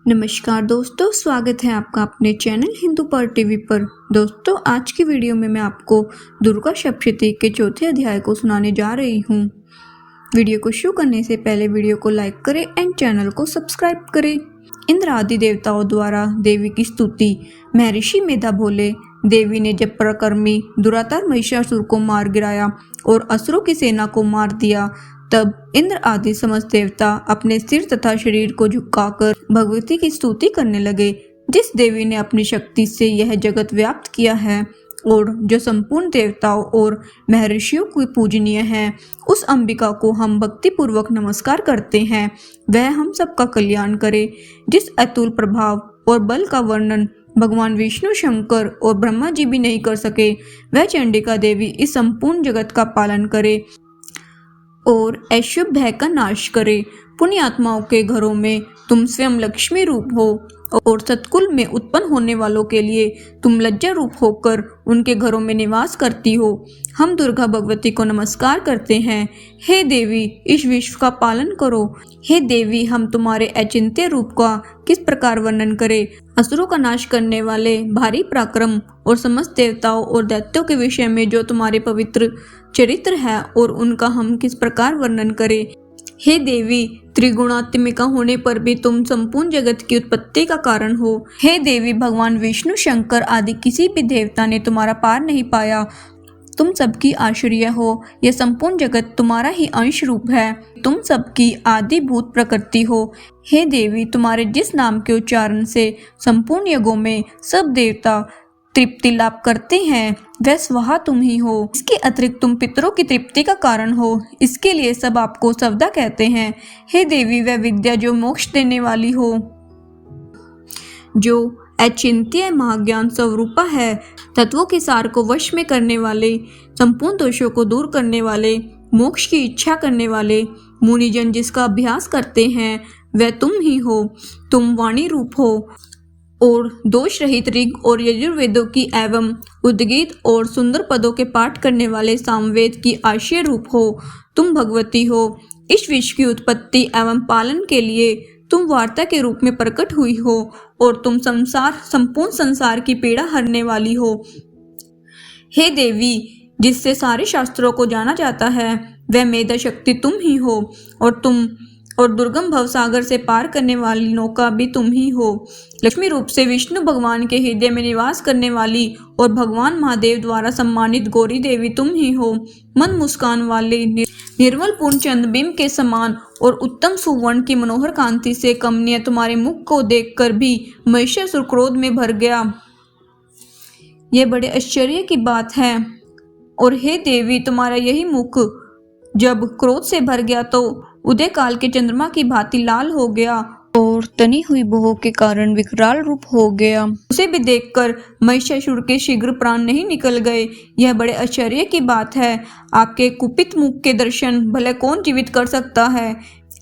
नमस्कार दोस्तों, स्वागत है आपका अपने चैनल हिंदू पर टीवी पर। दोस्तों, आज की वीडियो में मैं आपको दुर्गा सप्तशती के चौथे अध्याय को सुनाने जा रही हूँ। वीडियो को शुरू करने से पहले वीडियो को लाइक करें एंड चैनल को सब्सक्राइब करें। इंद्र आदि देवताओं द्वारा देवी की स्तुति। महर्षि मेधा बोले, देवी ने जब पराक्रमी दुराचार महिषासुर को मार गिराया और असुरों की सेना को मार दिया, तब इंद्र आदि समस्त देवता अपने सिर तथा शरीर को झुकाकर भगवती की स्तुति करने लगे। जिस देवी ने अपनी शक्ति से यह जगत व्याप्त किया है और जो संपूर्ण देवताओं और महर्षियों की पूजनीय है, उस अंबिका को हम भक्ति पूर्वक नमस्कार करते हैं। वह हम सबका कल्याण करे। जिस अतुल प्रभाव और बल का वर्णन भगवान विष्णु, शंकर और ब्रह्मा जी भी नहीं कर सके, वह चंडिका देवी इस संपूर्ण जगत का पालन करे और अशुभ भय का नाश करे। पुण्यात्माओं के घरों में तुम स्वयं लक्ष्मी रूप हो और सतकुल में उत्पन्न होने वालों के लिए तुम लज्जा रूप होकर उनके घरों में निवास करती हो। हम दुर्गा भगवती को नमस्कार करते हैं। हे देवी, इस विश्व का पालन करो। हे देवी, हम तुम्हारे अचिंत्य रूप का किस प्रकार वर्णन करें। असुरों का नाश करने वाले भारी पराक्रम और समस्त देवताओं और दैत्यों के विषय में जो तुम्हारे पवित्र चरित्र है और उनका हम किस प्रकार वर्णन करें। हे देवी, त्रिगुणात्मिका होने पर भी तुम संपूर्ण जगत की उत्पत्ति का कारण हो। हे देवी, भगवान विष्णु, शंकर आदि किसी भी देवता ने तुम्हारा पार नहीं पाया। तुम सबकी आश्रय हो। यह संपूर्ण जगत तुम्हारा ही अंश रूप है। तुम सबकी आदिभूत प्रकृति हो। हे देवी, तुम्हारे जिस नाम के उच्चारण से संपूर्ण यज्ञों में सब देवता तृप्ति लाभ करते हैं, वह स्वहा तुम ही हो। इसके अतिरिक्त तुम पितरों की तृप्ति का कारण हो। इसके लिए सब आपको सवदा कहते हैं। हे देवी, वह विद्या जो मोक्ष देने वाली हो, जो अचिंत्य महाज्ञान स्वरूपा है, तत्वों के सार को वश में करने वाले, संपूर्ण दोषों को दूर करने वाले, मोक्ष की इच्छा करने वाले मुनिजन जिसका अभ्यास करते हैं, वह तुम ही हो। तुम वाणी रूप हो और दोष रहित ऋग और यजुर्वेदों की एवं उद्गीत और सुंदर पदों के पाठ करने वाले सामवेद की आशय रूप हो। तुम भगवती हो। इस विश्व की उत्पत्ति एवं पालन के लिए तुम वार्ता के रूप में प्रकट हुई हो और तुम संपूर्ण संसार की पीड़ा हरने वाली हो। हे देवी, जिससे सारे शास्त्रों को जाना जाता है, वह मेधा शक्ति तुम ही हो और दुर्गम भव सागर से पार करने वाली नौका भी तुम ही हो। लक्ष्मी रूप से विष्णु भगवान के हृदय में निवास करने वाली और भगवान महादेव द्वारा सम्मानित गौरी देवी तुम ही हो। मन मुस्कान वाले निर्मल पूर्ण चंद्रबिंब के समान और उत्तम सुवर्ण की मनोहर कांति से कमनीय तुम्हारे मुख को देखकर भी महिषासुर क्रोध में भर गया। यह बड़े आश्चर्य की बात है। और हे देवी, तुम्हारा यही मुख जब क्रोध से भर गया तो उदय काल के चंद्रमा की भांति लाल हो गया और तनी हुई भौहों के कारण विकराल रूप हो गया। उसे भी देखकर महिषासुर के शीघ्र प्राण नहीं निकल गए। यह बड़े आश्चर्य की बात है। आपके कुपित मुख के दर्शन भले कौन जीवित कर सकता है।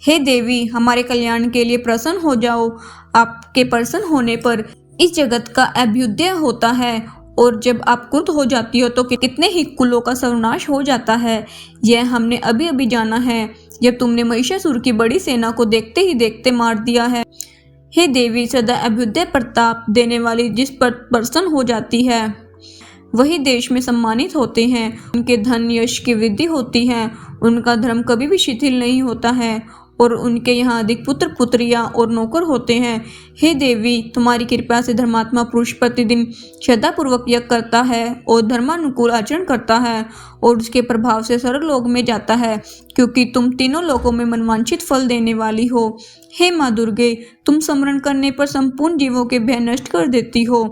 हे देवी, हमारे कल्याण के लिए प्रसन्न हो जाओ। आपके प्रसन्न होने पर इस जगत का अभ्युदय होता है और जब आप क्रुद्ध हो जाती हो तो कितने ही कुलों का सर्वनाश हो जाता है। यह हमने अभी अभी जाना है, जब तुमने महिषासुर की बड़ी सेना को देखते ही देखते मार दिया है। हे देवी, सदा अभ्युदय प्रताप देने वाली जिस पर प्रसन्न हो जाती है, वही देश में सम्मानित होते हैं। उनके धन यश की वृद्धि होती है। उनका धर्म कभी भी शिथिल नहीं होता है और उनके यहाँ अधिक पुत्र पुत्रियाँ और नौकर होते हैं। हे देवी, तुम्हारी कृपा से धर्मात्मा पुरुष प्रतिदिन श्रद्धापूर्वक यज्ञ करता है और धर्मानुकूल आचरण करता है और उसके प्रभाव से स्वर्ग लोक में जाता है, क्योंकि तुम तीनों लोकों में मनवांछित फल देने वाली हो। हे माँ दुर्गे, तुम स्मरण करने पर संपूर्ण जीवों के भय नष्ट कर देती हो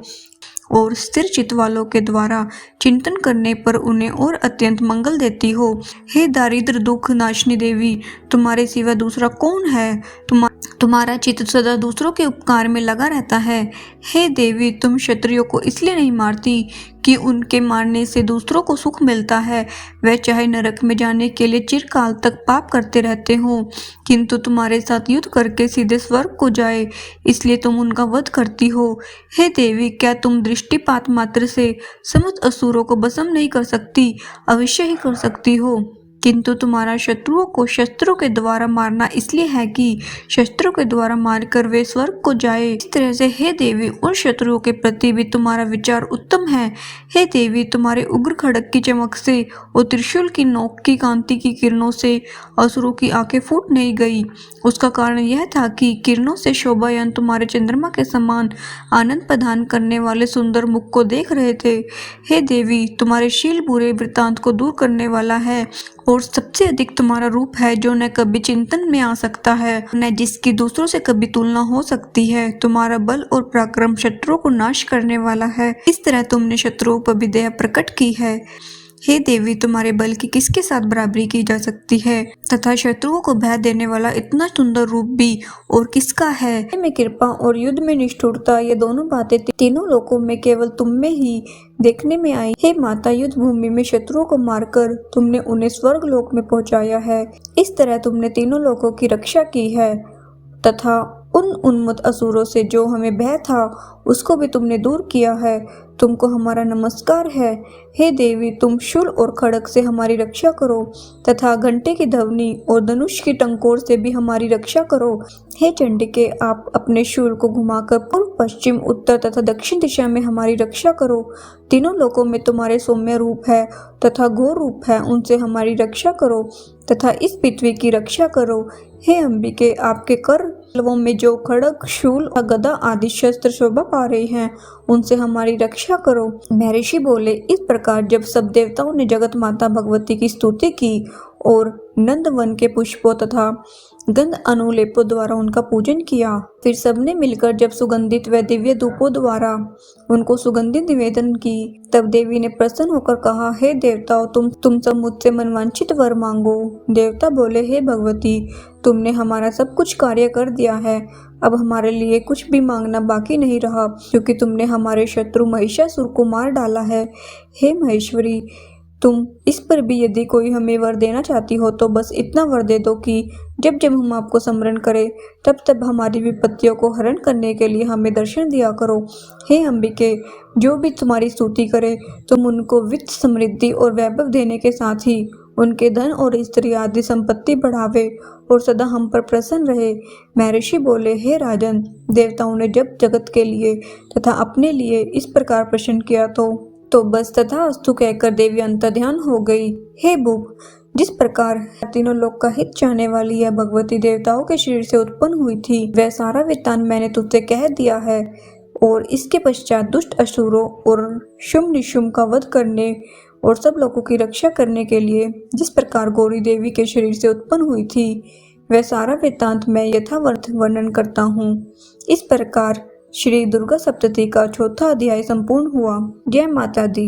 और स्थिर चित्त वालों के द्वारा चिंतन करने पर उन्हें और अत्यंत मंगल देती हो। हे दारिद्र दुख नाशनी देवी, तुम्हारे सिवा दूसरा कौन है। तुम्हारा चित्त सदा दूसरों के उपकार में लगा रहता है। हे देवी, तुम क्षत्रियों को इसलिए नहीं मारती कि उनके मारने से दूसरों को सुख मिलता है। वह चाहे नरक में जाने के लिए चिरकाल तक पाप करते रहते हो, किंतु तुम्हारे साथ युद्ध करके सीधे स्वर्ग को जाए, इसलिए तुम उनका वध करती हो। हे देवी, क्या तुम दृष्टिपात मात्र से समस्त असुरों को भस्म नहीं कर सकती? अवश्य ही कर सकती हो। किंतु तुम्हारा शत्रुओं को शस्त्रों के द्वारा मारना इसलिए है कि शस्त्रों के द्वारा मारकर वे स्वर्ग को जाए। इस तरह से हे देवी, उन शत्रुओं के प्रति भी तुम्हारा विचार उत्तम है। हे देवी, तुम्हारे उग्र खड़ग की चमक से और त्रिशूल की नोक की कांति की किरणों से असुरों की आंखें फूट नहीं गई। उसका कारण यह था कि किरणों से शोभायमान तुम्हारे चंद्रमा के समान आनंद प्रदान करने वाले सुंदर मुख को देख रहे थे। हे देवी, तुम्हारे शील बुरे वृत्तांत को दूर करने वाला है और सबसे अधिक तुम्हारा रूप है जो न कभी चिंतन में आ सकता है, न जिसकी दूसरों से कभी तुलना हो सकती है। तुम्हारा बल और पराक्रम शत्रुओं को नाश करने वाला है। इस तरह तुमने शत्रुओं पर भी दया प्रकट की है। हे देवी, तुम्हारे बल की किसके साथ बराबरी की जा सकती है तथा शत्रुओं को भय देने वाला इतना सुंदर रूप भी और किसका है। में कृपा और युद्ध में निष्ठुरता, ये दोनों बातें तीनों लोकों में केवल तुम में ही देखने में आई। हे माता, युद्ध भूमि में शत्रुओं को मारकर तुमने उन्हें स्वर्ग लोक में पहुंचाया है। इस तरह तुमने तीनों लोकों की रक्षा की है तथा उन उन्मत्त असुरों से जो हमें भय था उसको भी तुमने दूर किया है। तुमको हमारा नमस्कार है। हे देवी, तुम शूल और खड़ग से हमारी रक्षा करो तथा घंटे की ध्वनि और धनुष की टंकोर से भी हमारी रक्षा करो। हे चंडिके, आप अपने शूल को घुमाकर पूर्व, पश्चिम, उत्तर तथा दक्षिण दिशा में हमारी रक्षा करो। तीनों लोकों में तुम्हारे सौम्य रूप है तथा घोर रूप है, उनसे हमारी रक्षा करो तथा इस पृथ्वी की रक्षा करो। हे अंबिके, आपके कर में जो खड़ग, शूल और गदा आदि शस्त्र शोभा पा रहे हैं उनसे हमारी रक्षा करो। महर्षि बोले, इस प्रकार जब सब देवताओं ने जगत माता भगवती की स्तुति की और नंदवन के पुष्पों तथा गंध अनुलेपों द्वारा उनका पूजन किया, फिर सबने मिलकर जब सुगंधित व दिव्य धूपों द्वारा उनको सुगंधित निवेदन की, तब देवी ने प्रसन्न होकर कहा, हे देवताओं, तुम सब मुझसे मनवांछित वर मांगो। देवता बोले, हे भगवती, तुमने हमारा सब कुछ कार्य कर दिया है। अब हमारे लिए कुछ भी मांगना बाकी नहीं रहा, क्योंकि तुमने हमारे शत्रु महिषासुर को मार डाला है। हे महेश्वरी, तुम इस पर भी यदि कोई हमें वर देना चाहती हो तो बस इतना वर दे दो कि जब जब हम आपको स्मरण करें तब तब हमारी विपत्तियों को हरण करने के लिए हमें दर्शन दिया करो। हे अंबिके, जो भी तुम्हारी स्तुति करे तुम उनको वित्त, समृद्धि और वैभव देने के साथ ही उनके धन और स्त्री आदि संपत्ति बढ़ावे और सदा हम पर प्रसन्न रहे। महर्षि बोले, हे राजन, देवताओं ने जब जगत के लिए तथा अपने लिए इस प्रकार प्रश्न किया तो बस तथास्तु कहकर देवी अंतर्ध्यान हो गई। हे भूप, जिस प्रकार तीनों लोक का हित चाहने वाली यह भगवती देवताओं के शरीर से उत्पन्न हुई थी, वह सारा वृत्तांत मैंने तुझसे कह दिया है। और इसके पश्चात दुष्ट असुरों और शुम्भ निशुम्भ का वध करने और सब लोगों की रक्षा करने के लिए जिस प्रकार गौरी देवी के शरीर से उत्पन्न हुई थी, वह सारा वृत्तांत मैं यथावत वर्णन करता हूँ। इस प्रकार श्री दुर्गा सप्तशती का चौथा अध्याय संपूर्ण हुआ। जय माता दी।